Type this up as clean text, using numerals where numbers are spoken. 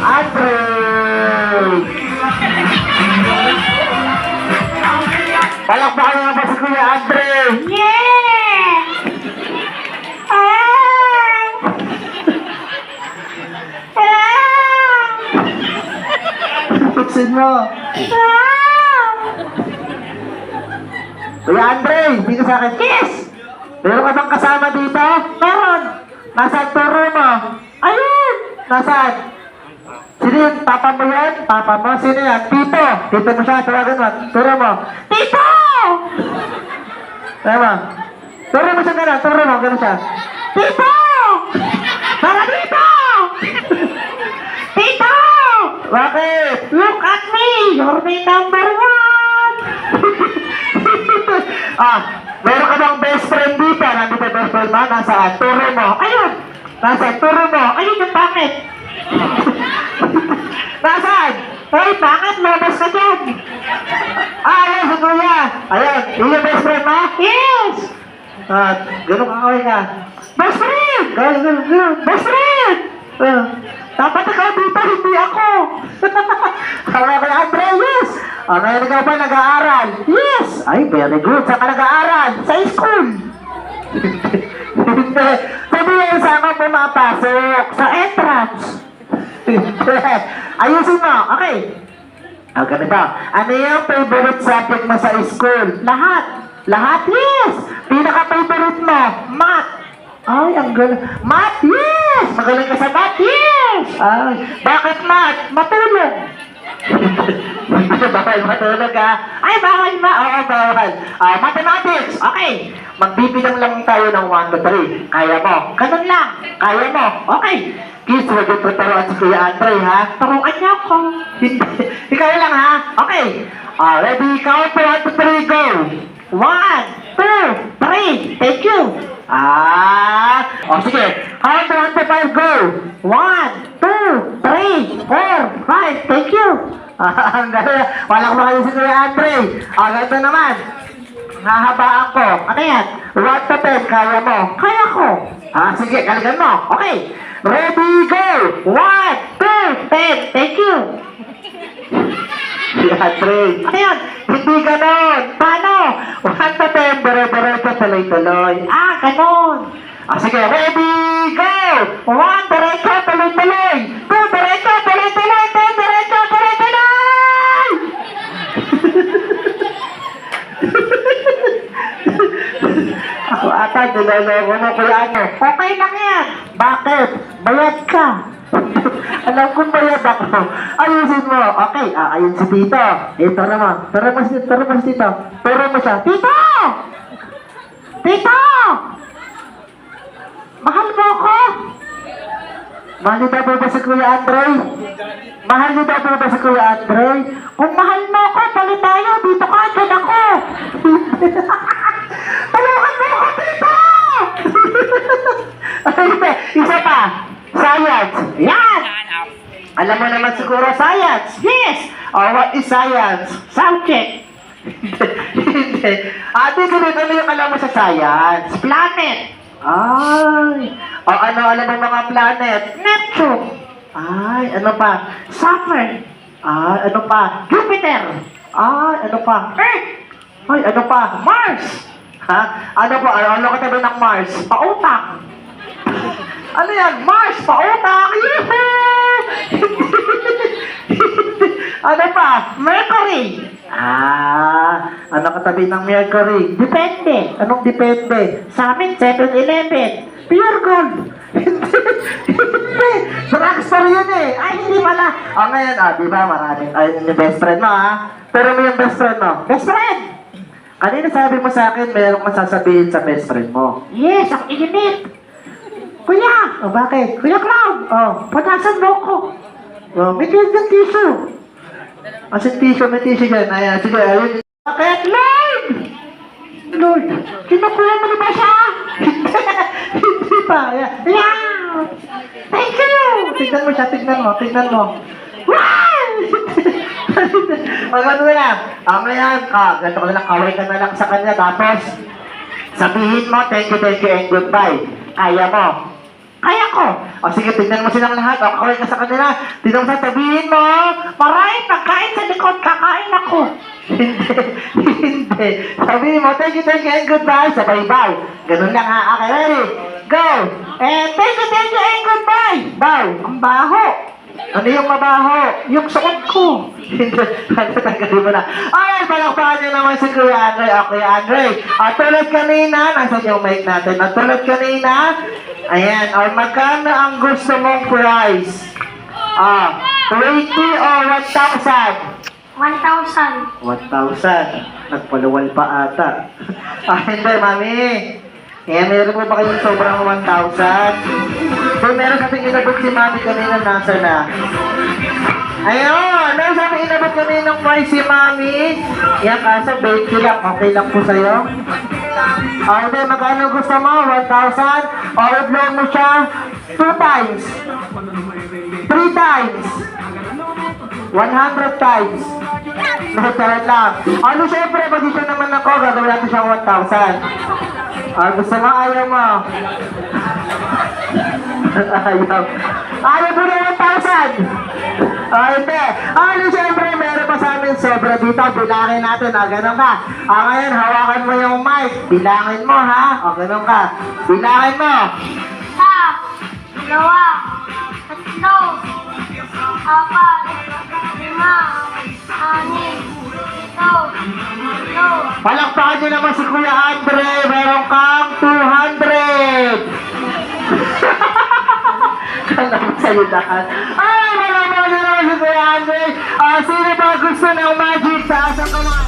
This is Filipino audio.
Andre! Palakpakan nga pa si Kuya Andre! Yeah! Puksin mo! Kuya Andre, hindi ka sa akin kiss! Meron ka bang kasama dito? Meron! Nasaan turo mo? Ayun! Nasaan? Sino yun? Papa mo yun? Papa mo? Sino yan? Tito! Tito mo siya, tawagan mo. Turo mo. Tito! Tama. Turo mo siya gano'n, turo mo, gano'n siya. Tito! Para dito! Tito! Bakit? Look at me! You're my number one! Meron ka bang best friend dito? Nandito best friend mo? Nasaan? Turo mo. Ayun! Nasaan? Turo mo. Ayun yung pangit. Nasaan? Hey, pangit! Labas ka dyan! Ayun, si Kuya! Ayun, yung best friend mo? Yes! Ganun ka kawin ka. Best friend! Ganun. Best friend! Dapat ikaw dito, hindi ako. Kaya kay Andre, yes! Ngayon ikaw ba nag-aaral? Yes! Ay, very good. Saan ka nag-aaral? Sa school. Hindi. Sabi yan, saan ka pumapasok? Sa entrance. Ayusin mo. Okay. Ganito. Ano yung favorite subject mo sa school? Lahat. Lahat? Yes! Pinaka-favorite mo? Math. Ay, ang galing. Math? Yes! Magaling ka sa math? Yes! Ay, bakit math? Matulog. Bawal matulog ha? Ay, bawal ba? Oo, bawal. Mathematics. Okay. Magbibilang lang tayo ng 1 to 3. Kaya mo. Ganun lang. Kaya mo. Okay. Kids, huwag yung tuturuan si Kuya Andre, ha? Turuan niya ako. Ikaw lang, ha? Okay. Ready? Count to 1 to 3, go! 1, 2, 3. Thank you. Sige. Count to 1 to 5, go! 1, 2, 3, 4, 5. Thank you. Walang makayo si Kuya Andre. Ganito naman. Nahabaan ko. Ano yan? 1 to 10, kaya mo? Kaya ko. Sige, kaligan mo. Okay. Ready, go! 1, 2, 10. Thank you. Si Andre. Ano yan? Hindi ganon. Paano? 1 to 10, bere-bere tuloy-tuloy. Ganon. Sige, ready, go! 1, diretso, tuloy-tuloy. 2, diretso, tuloy-tuloy. 10, diretso, tuloy-tuloy. Ako ata, niloloko mo Kuya ano. Okay lang yan. Bakit? Bayad ka. Alam kong bayad ako. Ayusin mo. Okay, ayun si Tito. Ito naman. Turo mo si Tito. Turo mo siya. Tito! Tito! Mahal mo ako? Mahal niyo daw ba si Kuya Andre? Mahal niyo daw ba si Kuya Andre? Kung mahal mo ako, palit tayo. Dito ka, dyan ako. Tulungan mo ako, Tito! Isa pa. Science. Yan! Alam mo naman siguro science. Yes! What is science? Subject. Hindi. Ano yung alam mo sa science? Planet. Ay. Ano ang mga planet? Neptune. Ay, ano pa? Saturn. Ay, ano pa? Jupiter. Ay, ano pa? Earth. Ay, ano pa? Mars. Ha? Ano pa? Ano katabi ng Mars? Pautak. Ano yan? Mars, pautak! Ano pa? Mercury! Ano katabi ng Mercury? Depende. Anong depende? Sa amin, 7-Eleven. Pure gold. Hindi. Drugstore yun eh. Ay, hindi pala. Ngayon, di ba, maraming, yung best friend mo, Pero mo yung best friend mo. Best friend! Kanina sabi mo sa akin, mayroong masasabihin sa best friend mo. Yes, ang init. Kuya! Bakit? Kuya Cloud! Patasan mo ko! May yung tissue! May tissue dyan. Ayan, sige, ayun. Bakit? Lord! Lord! Kinukuha mo na ba siya? Hindi pa. Ayan. Yeah! Thank you! Tignan mo siya, tignan mo. Wow! Ano na lang? Ngayon, ganito ka na lang, kaway ka na lang sa kanya, tapos sabihin mo, thank you, and goodbye. Kaya mo. Kaya ko. O sige, tignan mo silang lahat. O, kaway ka sa kanila. Tignan mo sa sabihin mo. Maraming pagkain sa likod. Kakain ako. Hindi. Sabihin mo, thank you, and goodbye. Sabay, bow. Ganun lang ha. Okay, ready? Go. And thank you, and goodbye. Bow. Ang baho. Ano yung mabaho? Yung suot ko. Hindi. Tanggalin mo na. Alright, palakpakan niyo naman si Kuya Andre. O, Kuya Andre. At tulad kanina, nasan yung mic natin? At tulad kanina, ayan. O, magkano ang gusto mong price? 20 o 1,000? 1,000. 1,000. Nagpaluwal pa ata. Hindi, mami. Meron po ba kayong sobrang 1,000? Kung meron sa ating inabot si mami kanina, nasa na? Ayun! Meron sa ating inabot kanina ng price si mami. Yan, kaso 20 lang. Okay lang po sa'yo? Okay, magkano gusto mo? 1,000? O, i-blow mo siya 2 times. 3 times. 100 times. Nakasaran lang. Ano syempre, mag-isa naman ako, gagawin natin siyang 1,000. Gusto mo, ayaw mo. Ayaw. Ayaw mo na 1,000. Hindi. Ano syempre, meron pa sa amin sobra dito. Bilangin natin, ganun ka. Ngayon, hawakan mo yung mic. Bilangin mo, ha? Ganun ka. Bilangin mo. 1, 2, 3, 4, 5, 6, 7, 8, 9, 10. Palakpakan niyo naman si Kuya Andre. Meron kang 200. Kala mo sa'yo lahat. Ay, maraming naman si Kuya Andre. Sino ba gusto ng magic sa asang kamay?